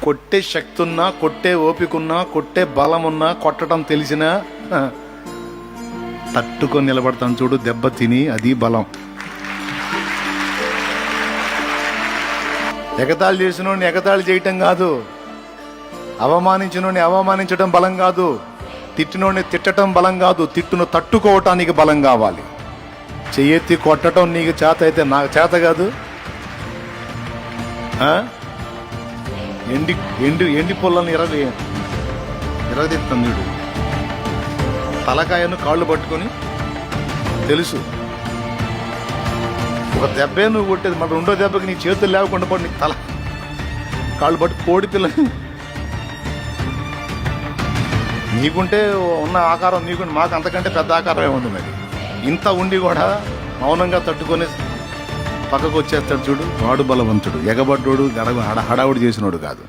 కొట్టే శక్తి ఉన్నా, కొట్టే ఓపిక ఉన్నా, కొట్టే బలం ఉన్నా, కొట్టడం తెలిసినా తట్టుకొని నిలబడతాను చూడు, దెబ్బ తిని. అది బలం. ఎగతాళి చేసినోడిని ఎగతాళి చేయటం కాదు, అవమానించినోడిని అవమానించడం బలం కాదు, తిట్టినోడిని తిట్టడం బలం కాదు, తిట్టును తట్టుకోవటానికి బలం కావాలి. చెయ్యెత్తి కొట్టడం నీకు చేత అయితే నాకు చేత కాదు. ఎండి ఎండి ఎండి పొలాన్ని ఎరగదీస్తాను వీడు. తలకాయను కాళ్ళు పట్టుకొని తెలుసు ఒక దెబ్బే నువ్వు కొట్టేది, మరి రెండో దెబ్బకి నీ చేతులు లేకుండా పడి నీకు తల కాళ్ళు పట్టు కోడి పిల్ల. నీకుంటే ఉన్న ఆకారం నీకుంటే, మాకు అంతకంటే పెద్ద ఆకారమే ఉంది. మరి ఇంత ఉండి కూడా మౌనంగా తట్టుకొని పక్కకు వచ్చేస్తాడు చూడు, వాడు బలవంతుడు. ఎగబడ్డోడు హడావుడి చేసినోడు కాదు.